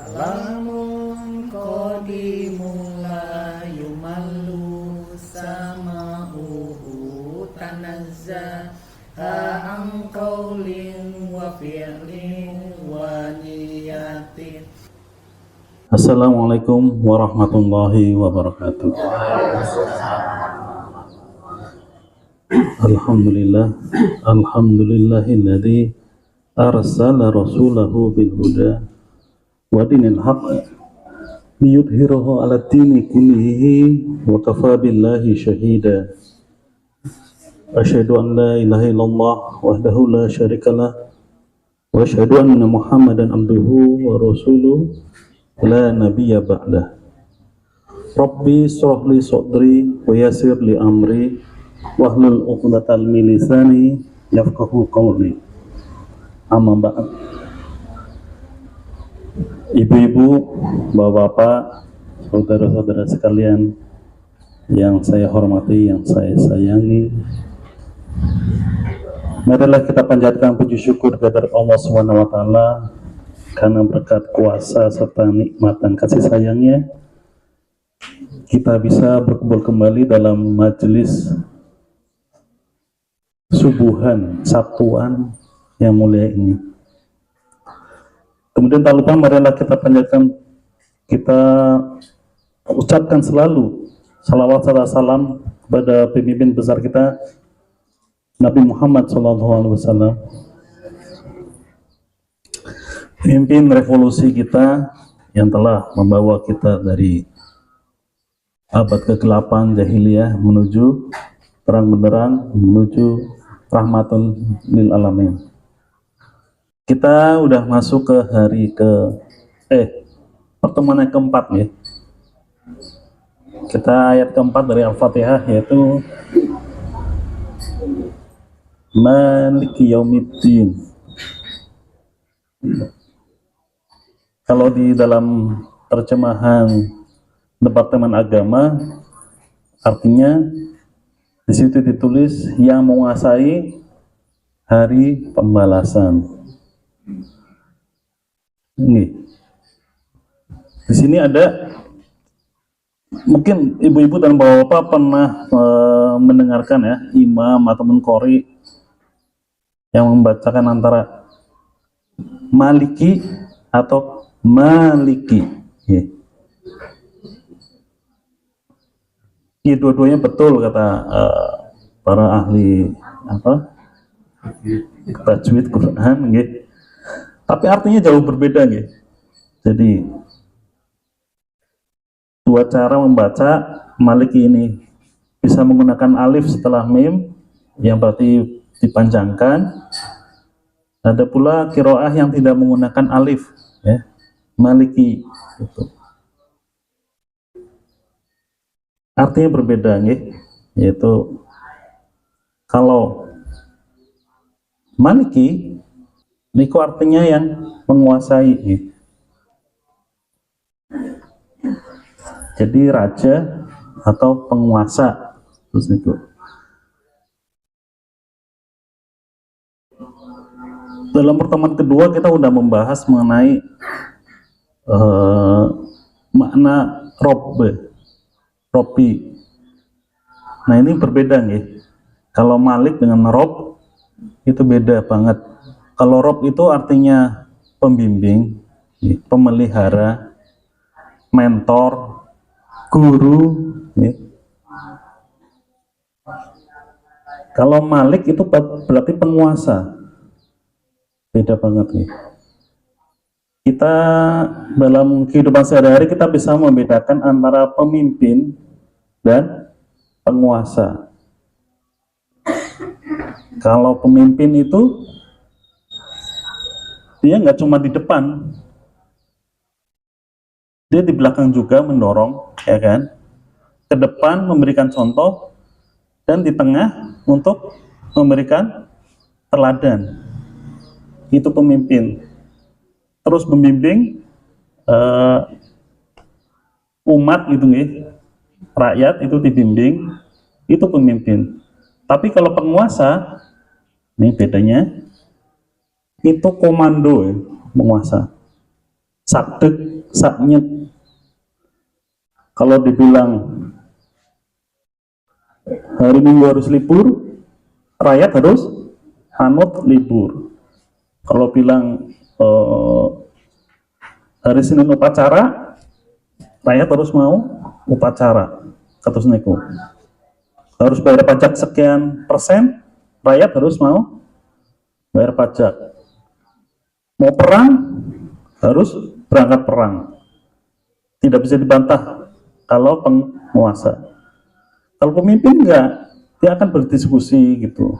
Kalamun qadimun la yumallu sama'uhu tanazzaha an qawlin wa fi'lin wa niyatin. Assalamualaikum warahmatullahi wabarakatuh. Alhamdulillahilladzi arsala rasulahu bil huda wa dinil haqq liyudhhirahu 'ala dini kullihi wa kafaa billahi shahida. Asyhadu an la ilaha illallah wahdahu la syarikalah wa asyhadu anna Muhammadan abduhu wa rasuluh la nabiyya ba'dah. Rabbi shrah li sadri wa yassir li amri wahlul 'uqdatal min lisani yafqahu qawli. Amma ba'd. Ibu-ibu, bapak-bapak, saudara-saudara sekalian yang saya hormati, yang saya sayangi, marilah kita panjatkan puji syukur kepada Allah Subhanahu wa taala karena berkat kuasa serta nikmat dan kasih sayangnya kita bisa berkumpul kembali dalam majelis subuhan Sabtuan yang mulia ini. Kemudian tak lupa marilah kita panjatkan, kita ucapkan selalu salawat serta salam kepada pemimpin besar kita Nabi Muhammad SAW, pemimpin revolusi kita yang telah membawa kita dari abad kegelapan jahiliyah menuju terang benderang, menuju rahmatul lil alamin. Kita udah masuk ke hari pertemuan yang keempat ya. Kita ayat keempat dari Al-Fatihah, yaitu Maliki Yaumiddin. Kalau di dalam terjemahan Departemen Agama, artinya di situ ditulis yang menguasai hari pembalasan. Ini di sini ada, mungkin ibu-ibu dan bapak-bapak pernah mendengarkan ya, imam ataupun qori yang membacakan antara Maliki atau Maliki. Ya, dua-duanya betul kata para ahli tajwid Quran, gitu. Tapi artinya jauh berbeda, gitu. Jadi dua cara membaca Maliki ini, bisa menggunakan alif setelah mim yang berarti dipanjangkan. Ada pula qiraah yang tidak menggunakan alif ya, Maliki gitu. Artinya berbeda, gitu. Yaitu kalau Maliki niku artinya yang menguasai gitu. Jadi raja atau penguasa, terus itu. Dalam pertemuan kedua kita udah membahas mengenai makna Robbi. Nah ini berbeda nih. Kalau Malik dengan Rob itu beda banget. Kalau Rob itu artinya pembimbing, pemelihara, mentor, guru. Kalau Malik itu berarti penguasa. Beda banget nih. Kita dalam kehidupan sehari-hari kita bisa membedakan antara pemimpin dan penguasa. Kalau pemimpin itu dia nggak cuma di depan, dia di belakang juga mendorong, ya kan? Ke depan memberikan contoh dan di tengah untuk memberikan teladan. Itu pemimpin. Terus membimbing umat gitu nih, rakyat itu dibimbing, itu pemimpin. Tapi kalau penguasa, ini bedanya, itu komando ya, penguasa. Sakdek saknyet. Kalau dibilang hari Minggu harus libur, rakyat harus anut libur. Kalau bilang hari Senin upacara, rakyat harus mau upacara. Kata Niku. Harus bayar pajak sekian persen, rakyat harus mau bayar pajak. Mau perang, harus berangkat perang. Tidak bisa dibantah kalau penguasa. Kalau pemimpin enggak, dia akan berdiskusi gitu.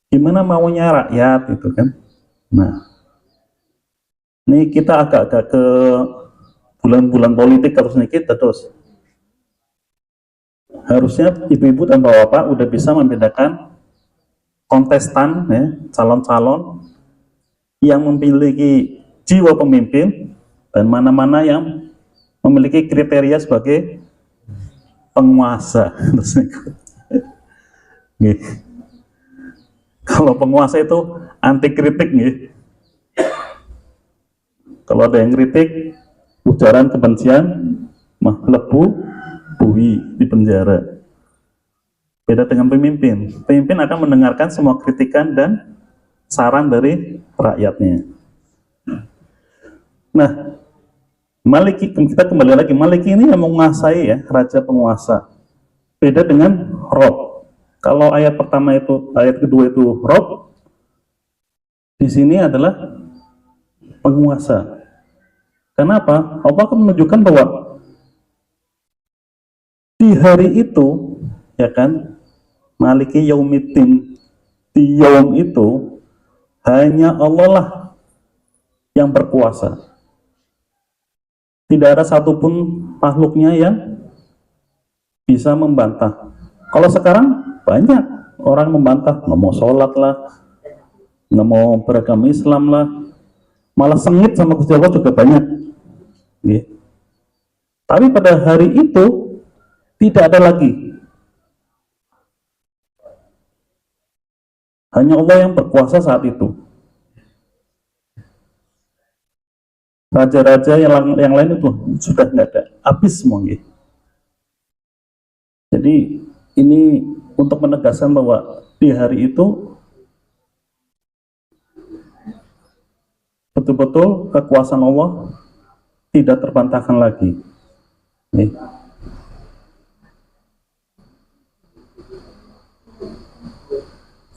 Gimana maunya rakyat itu kan. Nah, ini kita agak-agak ke bulan-bulan politik terus nih kita terus. Harusnya ibu-ibu dan bapak-bapak udah bisa membedakan kontestan, ya, calon-calon yang memiliki jiwa pemimpin dan mana-mana yang memiliki kriteria sebagai penguasa. Kalau penguasa itu anti kritik, nih. Kalau ada yang kritik, ujaran kebencian, mah lebu, bui di penjara. Beda dengan pemimpin. Pemimpin akan mendengarkan semua kritikan dan saran dari rakyatnya. Nah, Maliki, kita kembali lagi, Maliki ini yang menguasai, ya, raja penguasa. Beda dengan Rob. Kalau ayat pertama itu, ayat kedua itu Rob, di sini adalah penguasa. Kenapa? Allah akan menunjukkan bahwa di hari itu, ya kan, Maliki Yaumiddin, di Yaum itu hanya Allah lah yang berkuasa. Tidak ada satupun makhluknya yang bisa membantah. Kalau sekarang banyak orang membantah, nggak mau sholat lah, nggak mau beragama Islam lah, malah sengit sama Gusti Allah juga banyak. Ya. Tapi pada hari itu tidak ada lagi. Hanya Allah yang berkuasa saat itu. Raja-raja yang lain itu sudah nggak ada, habis semua. Ya. Jadi ini untuk menegaskan bahwa di hari itu betul-betul kekuasaan Allah tidak terbantahkan lagi. Nih.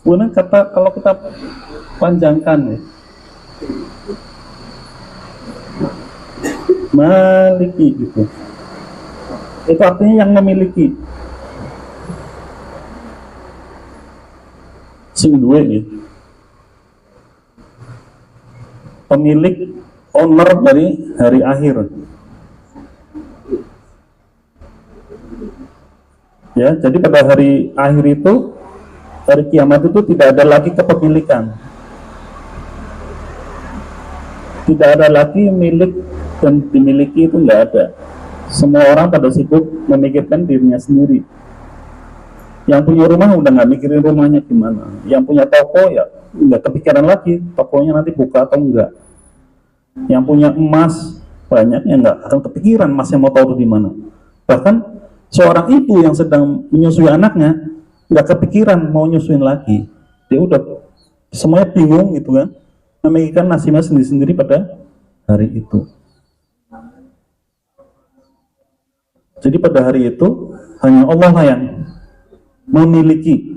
Kemudian kata, kalau kita panjangkan, ya, Maliki gitu, itu artinya yang memiliki. Sing duwe, ya. Pemilik, owner dari hari akhir. Ya, jadi pada hari akhir itu, hari kiamat itu tidak ada lagi kepemilikan. Tidak ada lagi milik dan dimiliki, itu nggak ada. Semua orang pada sibuk memikirkan dirinya sendiri. Yang punya rumah udah nggak mikirin rumahnya gimana. Yang punya toko ya nggak kepikiran lagi tokonya nanti buka atau enggak. Yang punya emas banyak yang nggak akan kepikiran emasnya mau taruh di mana. Bahkan seorang ibu yang sedang menyusui anaknya nggak kepikiran mau nyusuin lagi. Dia udah semuanya bingung gitu kan, memikirkan nasibnya sendiri-sendiri pada hari itu. Jadi pada hari itu hanya Allah yang memiliki.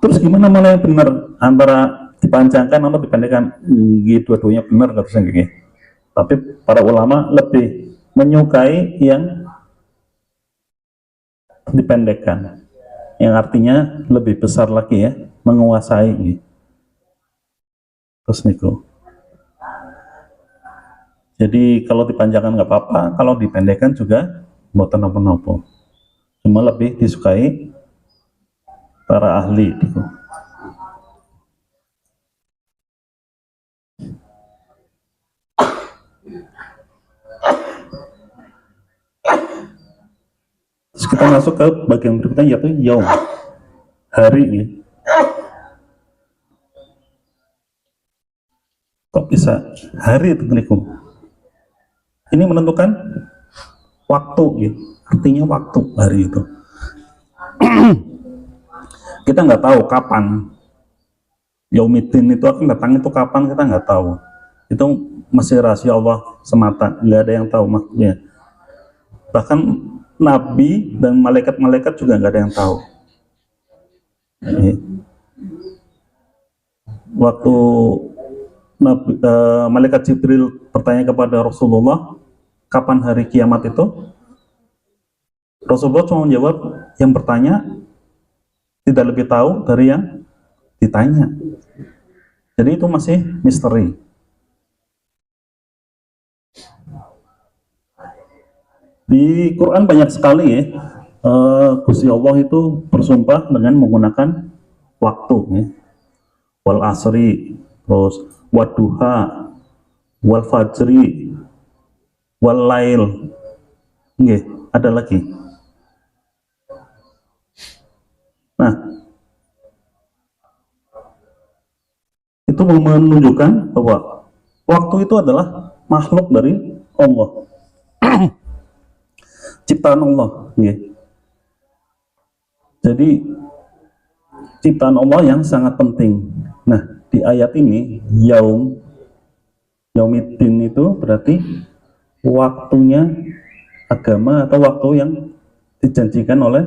Terus gimana malah yang benar antara dipanjangkan atau dipendekkan? Dua-duanya benar kata saya. Tapi para ulama lebih menyukai yang dipendekkan, yang artinya lebih besar lagi, ya, menguasai. Terus niku. Jadi kalau dipanjangkan nggak apa-apa, kalau dipendekkan juga mboten napa-napa. Cuma lebih disukai para ahli. Terus kita masuk ke bagian berikutnya, yaitu yaum, hari. Kok bisa hari itu niku? Ini menentukan waktu ya. Artinya waktu hari itu. Kita nggak tahu kapan Yaumiddin itu akan datang, itu kapan kita nggak tahu. Itu masih rahasia Allah semata, nggak ada yang tahu maksudnya. Bahkan Nabi dan malaikat-malaikat juga nggak ada yang tahu. Waktu Nabi, malaikat Jibril bertanya kepada Rasulullah, kapan hari kiamat itu? Rasulullah cuma menjawab, yang bertanya tidak lebih tahu dari yang ditanya. Jadi itu masih misteri. Di Quran banyak sekali ya, Gusti Allah itu bersumpah dengan menggunakan waktu ya. Wal asri, terus waduha, wal fajri, wal lail. Nggih, ada lagi. Nah, itu menunjukkan bahwa waktu itu adalah makhluk dari Allah. Ciptaan Allah. Nggih. Jadi ciptaan Allah yang sangat penting. Nah, di ayat ini Yaumiddin itu berarti waktunya agama atau waktu yang dijanjikan oleh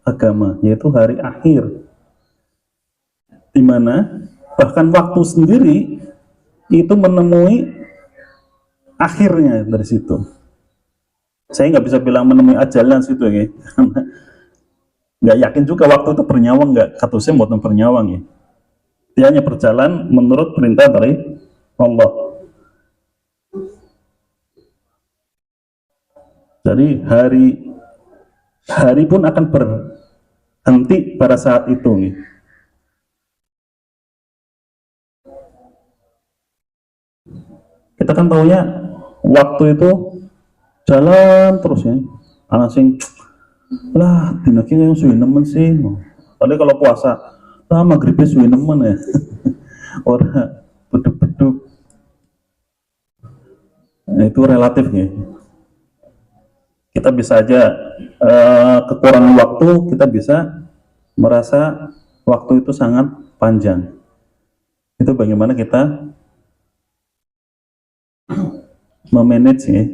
agama, yaitu hari akhir, di mana bahkan waktu sendiri itu menemui akhirnya dari situ. Saya nggak bisa bilang menemui ajalan situ ya, nggak yakin juga waktu itu bernyawang nggak, katusnya buatan bernyawang ya. Dia hanya berjalan menurut perintah dari Allah. Jadi hari pun akan berhenti pada saat itu nih. Kita kan tahunya waktu itu jalan terus ya. Asing lah dina ki yang suwi nemen sih. Padahal kalau puasa maghribnya suwi nemen ya. Orang beduk-beduk. Nah, itu relatif ya. Kita bisa aja kekurangan waktu, kita bisa merasa waktu itu sangat panjang. Itu bagaimana kita memanage ya,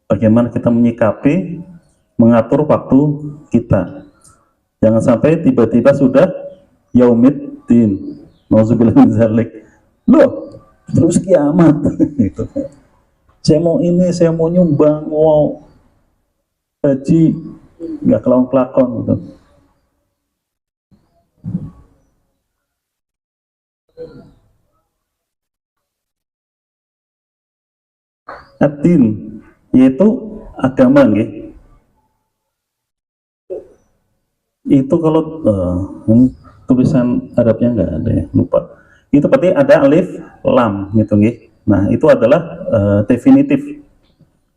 bagaimana kita menyikapi, mengatur waktu kita. Jangan sampai tiba-tiba sudah Yaumiddin, nauzubillah min dzalik. Loh, terus kiamat gitu. Saya mau ini, saya mau nyumbang, mau haji, nggak kelakon gitu. Ad-din, yaitu agama nggih. Itu kalau tulisan Arabnya nggak ada ya, lupa. Itu berarti ada alif lam gitu nggih. Nah, itu adalah definitif.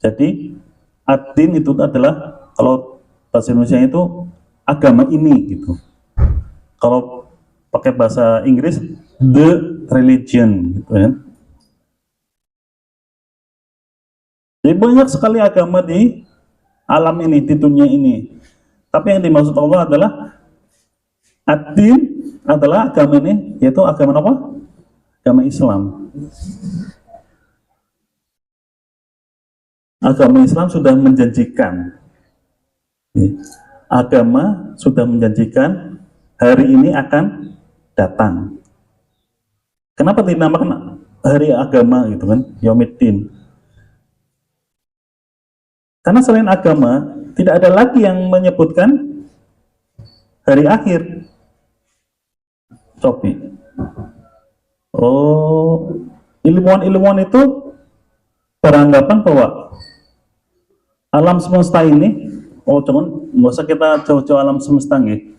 Jadi ad-din itu adalah kalau bahasa Indonesia itu agama ini gitu. Kalau pakai bahasa Inggris the religion gitu ya. Jadi banyak sekali agama di alam ini, di dunia ini. Tapi yang dimaksud Allah adalah ad-din adalah agama ini, yaitu agama apa? Agama Islam. Agama Islam sudah menjanjikan. Agama sudah menjanjikan hari ini akan datang. Kenapa dinamakan hari agama gitu kan? Yaumiddin. Karena selain agama, tidak ada lagi yang menyebutkan hari akhir. Sopi. Oh, ilmuwan-ilmuwan itu beranggapan bahwa alam semesta ini, cuman nggak usah kita jauh-jauh alam semesta nih.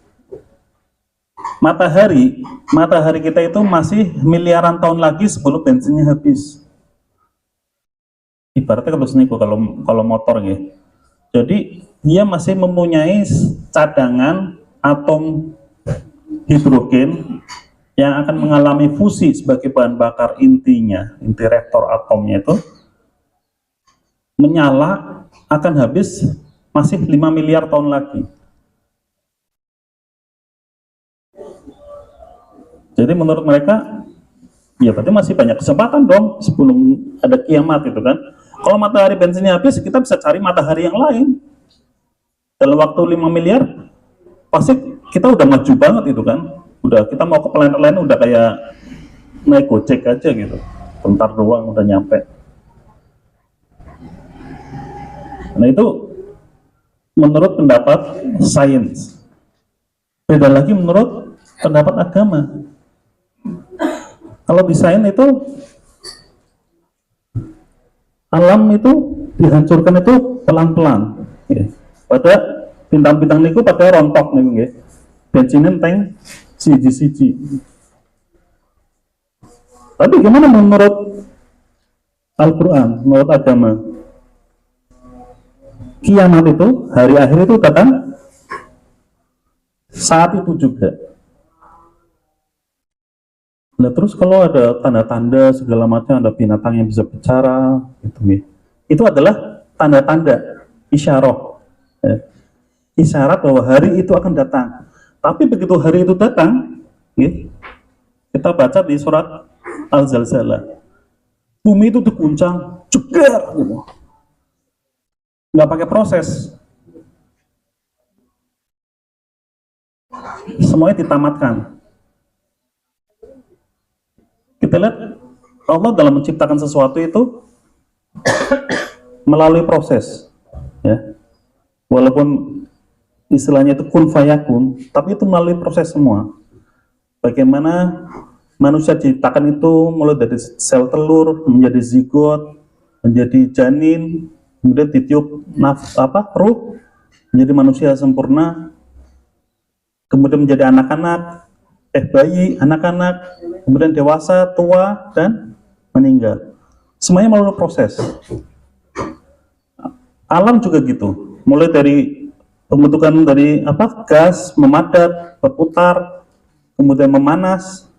Matahari kita itu masih miliaran tahun lagi sebelum bensinnya habis. Ibaratnya kalau motor ya. Jadi dia masih mempunyai cadangan atom hidrogen yang akan mengalami fusi sebagai bahan bakar intinya, inti reaktor atomnya itu menyala akan habis masih 5 miliar tahun lagi. Jadi menurut mereka, ya berarti masih banyak kesempatan dong sebelum ada kiamat itu kan. Kalau matahari bensinnya habis, kita bisa cari matahari yang lain. Dalam waktu 5 miliar, pasti kita udah maju banget itu kan. Udah kita mau ke planet lain udah kayak naik Gojek aja gitu. Bentar doang udah nyampe. Nah itu menurut pendapat sains. Beda lagi menurut pendapat agama. Kalau di sains itu alam itu dihancurkan itu pelan-pelan. Pada bintang-bintang niku pada rontok nih, bensinnya tank siji-siji. Tapi gimana menurut Al-Quran, menurut agama? Kiamat itu, hari akhir itu datang saat itu juga. Nah terus kalau ada tanda-tanda segala macam, ada binatang yang bisa bicara, itu adalah tanda-tanda, isyarat, ya. Isyarat bahwa hari itu akan datang. Tapi begitu hari itu datang, ya, kita baca di surat Al-Zalzalah, bumi itu diguncang, jeger, gitu. Nggak pakai proses, semuanya ditamatkan. Kita lihat Allah dalam menciptakan sesuatu itu melalui proses, ya. Walaupun istilahnya itu kun fayakun, tapi itu melalui proses semua. Bagaimana manusia diciptakan itu mulai dari sel telur menjadi zigot, menjadi janin, kemudian ditiup ruh menjadi manusia sempurna, kemudian menjadi anak-anak, bayi, anak-anak, kemudian dewasa, tua, dan meninggal. Semuanya melalui proses. Alam juga gitu, mulai dari pembentukan dari gas memadat, berputar, kemudian memanas,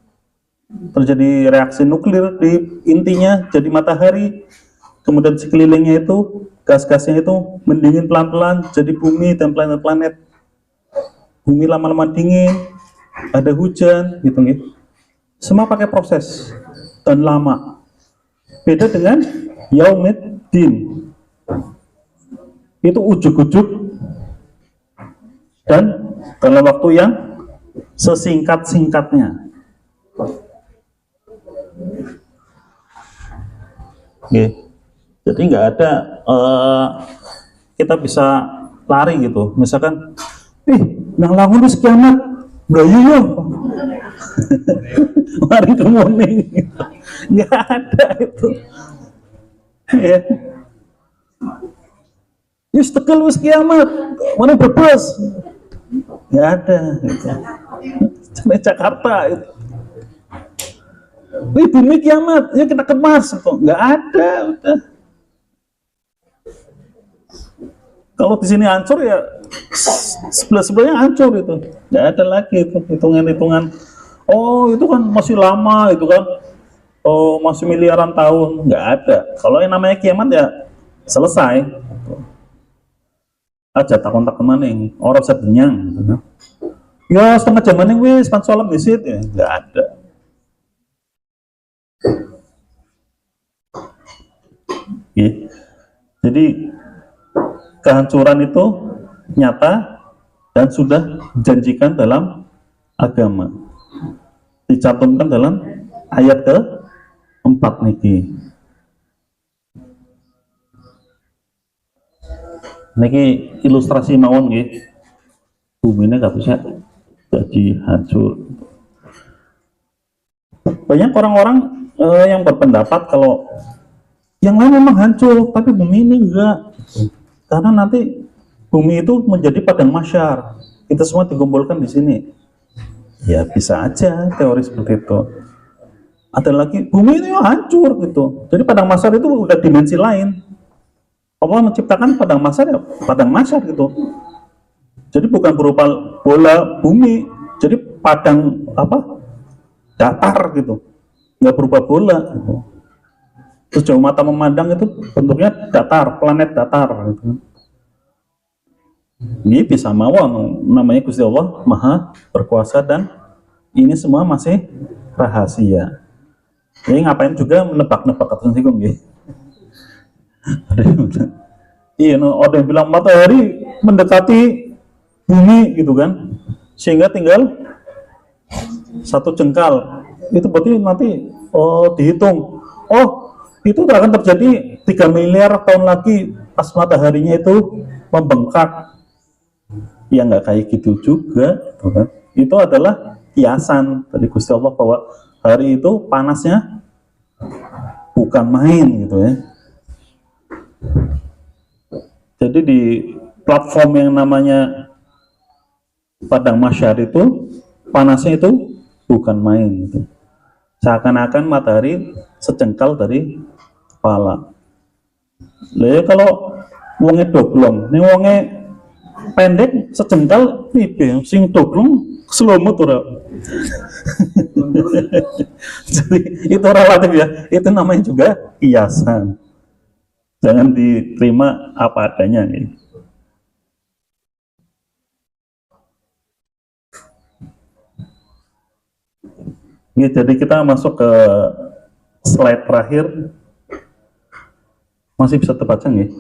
terjadi reaksi nuklir di intinya jadi matahari, kemudian sekelilingnya itu gas-gasnya itu mendingin pelan-pelan jadi bumi dan planet-planet. Bumi lama-lama dingin, ada hujan, gitu. Semua pakai proses dan lama. Beda dengan Yaumiddin, itu ujuk-ujuk dan dalam waktu yang sesingkat-singkatnya. Jadi nggak ada kita bisa lari gitu. Misalkan, nang langun wis kiamat, blayu yo. Mari kemuning. Nggak ada itu. Ya. Wis tekel wis kiamat, mana bebas. Nggak ada. Sampai Jakarta itu. Wih, bumi kiamat, ya kita ke Mars. Nggak ada, udah. Kalau di sini hancur ya sebelah-sebelahnya hancur itu. Nggak ada lagi itu hitungan-hitungan. Oh itu kan masih lama itu kan. Oh masih miliaran tahun. Nggak ada. Kalau yang namanya kiamat ya selesai. Aja takon-takon maning. Orang bisa benyang. Gitu. Ya setengah jam maning wis pan sholat di situ ya. Nggak ada. Jadi kehancuran itu nyata dan sudah dijanjikan dalam agama, dicantumkan dalam ayat ke-4 niki ilustrasi mawon nggih, buminya nggak bisa jadi hancur. Banyak orang-orang yang berpendapat kalau yang lain memang hancur, tapi bumi ini enggak. Karena nanti bumi itu menjadi padang mahsyar. Kita semua dikumpulkan di sini. Ya bisa aja teori seperti itu. Ada lagi bumi itu hancur gitu. Jadi padang mahsyar itu udah dimensi lain. Allah menciptakan padang mahsyar ya padang mahsyar gitu. Jadi bukan berupa bola bumi. Jadi padang datar gitu, nggak berubah bola gitu. Terus jauh mata memandang itu bentuknya datar, planet datar gitu. Ini bisa mawon, namanya Gusti Allah Maha Berkuasa dan ini semua masih rahasia. Jadi ngapain juga menebak-nebak atau singgung gitu. Iya, ada yang bilang matahari mendekati bumi gitu kan, sehingga tinggal satu jengkal. Itu berarti nanti dihitung, itu akan terjadi 3 miliar tahun lagi pas mataharinya itu membengkak. Ya nggak kayak gitu juga, gitu kan. Itu adalah kiasan dari Gusti Allah bahwa hari itu panasnya bukan main gitu ya. Jadi di platform yang namanya Padang Mahsyar itu panasnya itu bukan main gitu. Seakan-akan matahari sejengkal dari kepala. Lalu kalau wonge doblong, ini wonge pendek sejengkal piye sing doblong selomut ora. Jadi itu relatif ya. Itu namanya juga kiasan. Jangan diterima apa adanya nih. Ini jadi kita masuk ke slide terakhir. Masih bisa terbaca nih.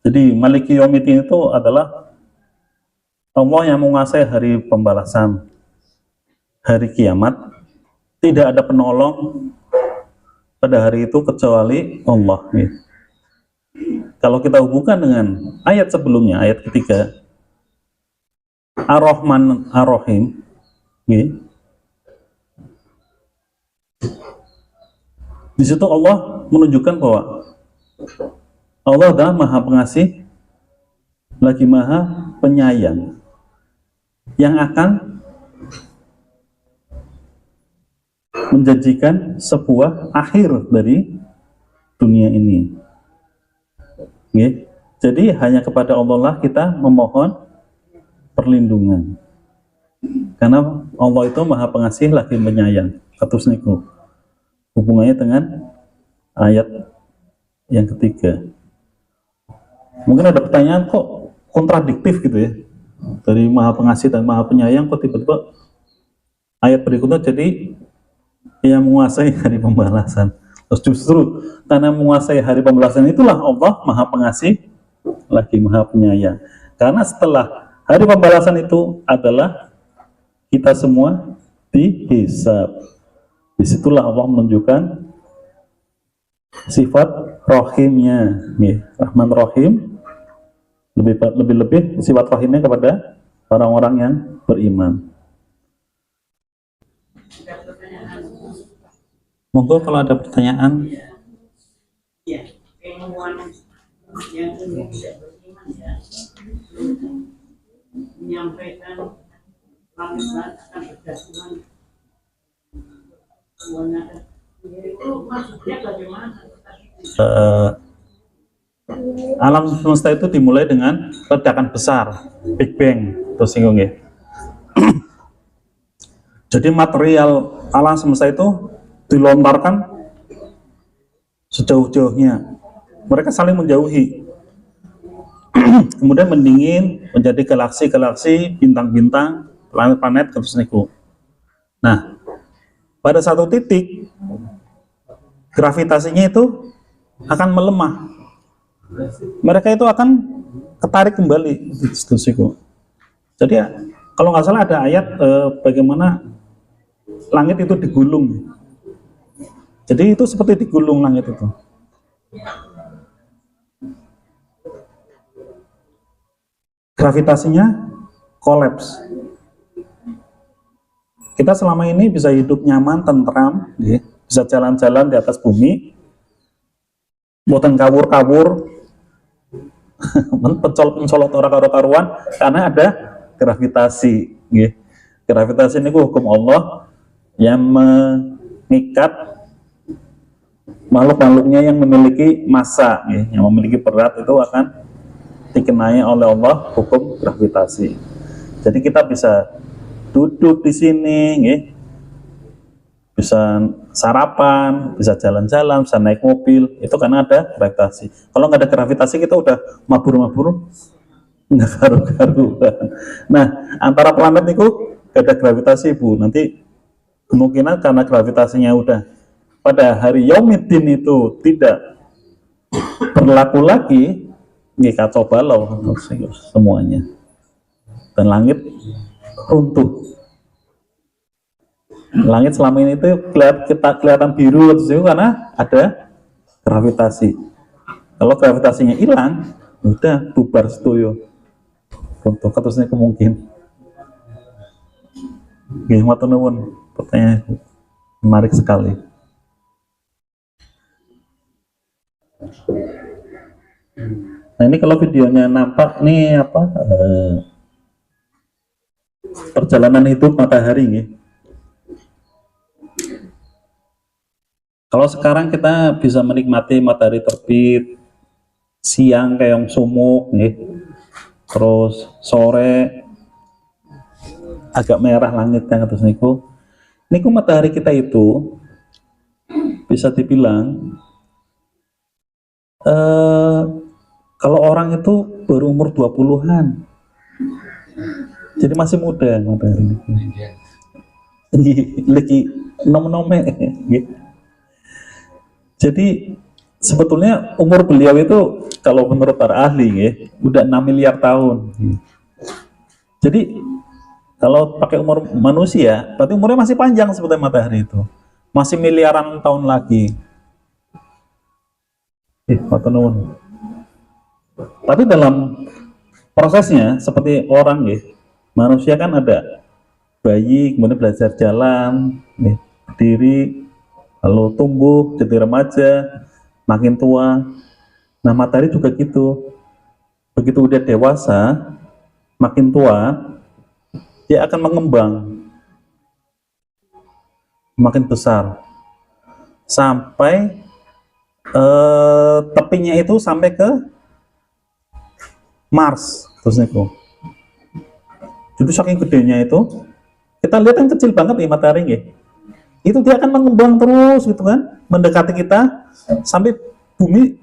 Jadi Maliki Yaumiddin itu adalah Allah yang menguasai hari pembalasan, hari kiamat. Tidak ada penolong pada hari itu kecuali Allah. Nih. Kalau kita hubungkan dengan ayat sebelumnya, ayat ketiga, Ar-Rahman Ar-Rahim, di situ Allah menunjukkan bahwa Allah adalah Maha Pengasih, lagi Maha Penyayang, yang akan menjanjikan sebuah akhir dari dunia ini. Jadi hanya kepada Allah lah kita memohon perlindungan, karena Allah itu Maha Pengasih lagi Penyayang. Katus niku hubungannya dengan ayat yang ketiga. Mungkin ada pertanyaan, kok kontradiktif gitu ya, dari Maha Pengasih dan Maha Penyayang kok tiba-tiba ayat berikutnya jadi yang menguasai hari pembalasan. Terus justru karena menguasai hari pembalasan itulah Allah Maha Pengasih lagi Maha Penyayang. Karena setelah hari pembalasan itu adalah kita semua dihisab. Disitulah Allah menunjukkan sifat Rohimnya, Rahman Rohim, lebih sifat Rohimnya kepada orang-orang yang beriman. Monggo kalau ada pertanyaan. Ya, ilmuwan yang tidak beriman ya, menyampaikan langit akan berjatuhan. Itu maksudnya bagaimana? Alam semesta itu dimulai dengan ledakan besar, Big Bang, terus singgung ya. Jadi material alam semesta itu dilontarkan sejauh-jauhnya. Mereka saling menjauhi. Kemudian mendingin menjadi galaksi-galaksi, bintang-bintang, planet-planet, terus niku. Nah, pada satu titik gravitasinya itu akan melemah. Mereka itu akan ketarik kembali. Jadi ya, kalau nggak salah ada ayat bagaimana langit itu digulung. Jadi itu seperti digulung langit itu. Gravitasinya kolaps. Kita selama ini bisa hidup nyaman, tentram, bisa jalan-jalan di atas bumi, boten kawur-kawur, pencolot orang karu-karuan, karena ada gravitasi. Gravitasi ini hukum Allah yang mengikat makhluk-makhluknya yang memiliki massa, yang memiliki berat itu akan dikenai oleh Allah hukum gravitasi. Jadi kita bisa duduk di sini, nggih. Bisa sarapan, bisa jalan-jalan, bisa naik mobil, itu karena ada gravitasi. Kalau nggak ada gravitasi kita udah mabur-mabur, nggak karu-karuan. Nah, antara planet itu nggak ada gravitasi, Bu. Nanti kemungkinan karena gravitasinya udah pada hari Yaumiddin itu tidak berlaku lagi, nggih kacau balau semuanya. Dan langit runtuh. Langit selama ini itu kelihatan biru itu karena ada gravitasi. Kalau gravitasinya hilang, udah bubar setuju. Untuk katusnya kemungkinan. Nggih, matur nuwun. Pertanyaan menarik sekali. Nah, ini kalau videonya nampak nih apa? Perjalanan hidup matahari nggih. Kalau sekarang kita bisa menikmati matahari terbit siang kayak yang sumuk nih, terus sore agak merah langitnya atas niku matahari kita itu bisa dibilang kalau orang itu baru umur 20-an, jadi masih muda matahari lagi nom-nome gitu. Jadi sebetulnya umur beliau itu kalau menurut para ahli ya, udah 6 miliar tahun. Jadi kalau pakai umur manusia, berarti umurnya masih panjang sebetulnya matahari itu. Masih miliaran tahun lagi. Tapi dalam prosesnya seperti orang ya, manusia kan ada bayi, kemudian belajar jalan, berdiri, lalu tumbuh, jadi remaja, makin tua. Nah, matahari juga gitu. Begitu udah dewasa, makin tua, dia akan mengembang, makin besar, sampai tepinya itu sampai ke Mars, terus niku. Jadi saking gedenya itu, kita lihat kan kecil banget nih matahari nggih. Itu dia akan mengembang terus gitu kan, mendekati kita sampai bumi,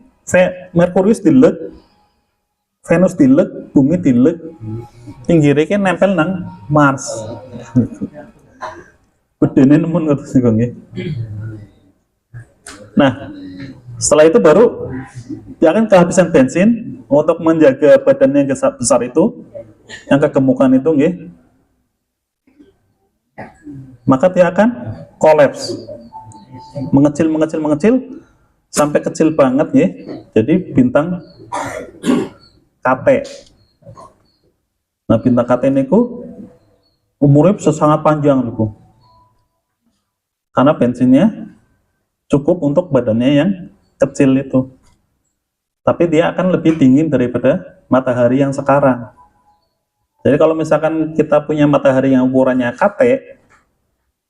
Merkurius dilek, Venus dilek, bumi dilek, pinggirnya kan nempel nang Mars. Bedene nemen ngoten niku nggih. Nah, setelah itu baru dia akan kehabisan bensin untuk menjaga badannya yang besar itu, yang kegemukan itu nggih. Maka dia akan kolaps, mengecil sampai kecil banget ya. Jadi bintang KT. Nah, bintang KT ini umurnya bisa sangat panjang niku. Karena bensinnya cukup untuk badannya yang kecil itu. Tapi dia akan lebih dingin daripada matahari yang sekarang. Jadi kalau misalkan kita punya matahari yang ukurannya KT,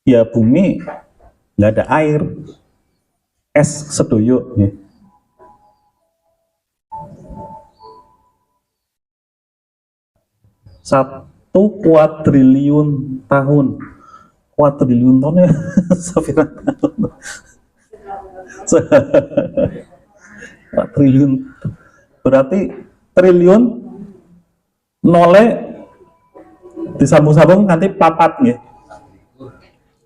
ya bumi nggak ada air, es sedoyo. Ya. Satu kuadriliun tahun, kuadriliun tahun ya, sepiran tahun. Triliun, berarti triliun nole disambung-sambung nanti papat ya.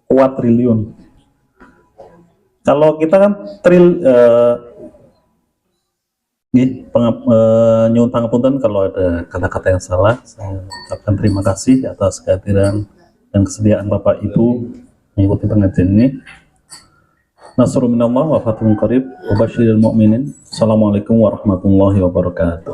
Kuadriliun. Kalau kita kan nyuwun pangapunten kalau ada kata-kata yang salah. Saya ucapkan terima kasih atas kehadiran dan kesediaan Bapak Ibu mengikuti pengajian ini. Nasrul minallah wa fathun qarib wa basyiril mu'minin. Assalamualaikum warahmatullahi wabarakatuh.